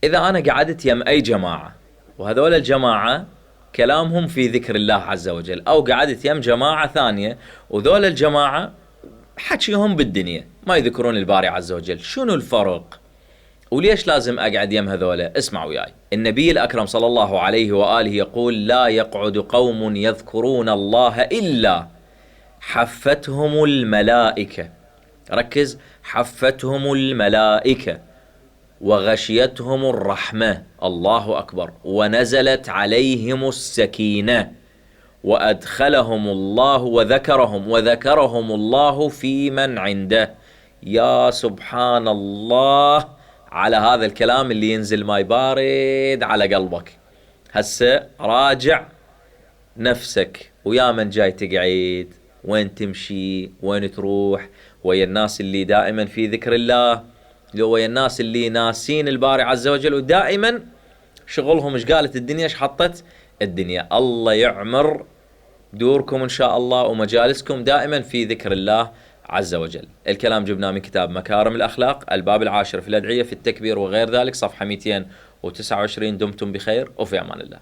إذا أنا قعدت يم أي جماعة وهذول الجماعة كلامهم في ذكر الله عز وجل، أو قعدت يم جماعة ثانية وذول الجماعة حكيهم بالدنيا ما يذكرون الباري عز وجل، شنو الفرق؟ وليش لازم أقعد يم هذولا؟ اسمعوا وياي. النبي الأكرم صلى الله عليه وآله يقول: لا يقعد قوم يذكرون الله إلا حفتهم الملائكة، ركز، حفتهم الملائكة وغشيتهم الرحمة، الله أكبر، ونزلت عليهم السكينة وأدخلهم الله وذكرهم الله في من عنده. يا سبحان الله على هذا الكلام اللي ينزل ماي بارد على قلبك. هسه راجع نفسك، ويا من جاي تقعد، وين تمشي، وين تروح، ويا الناس اللي دائما في ذكر الله، لو ويا الناس اللي ناسين الباري عز وجل ودائما شغلهم ايش قالت الدنيا، ايش حطت الدنيا. الله يعمر دوركم ان شاء الله ومجالسكم دائما في ذكر الله عز وجل. الكلام جبناه من كتاب مكارم الأخلاق، الباب العاشر في الأدعية في التكبير وغير ذلك، صفحة 229. دمتم بخير وفي أمان الله.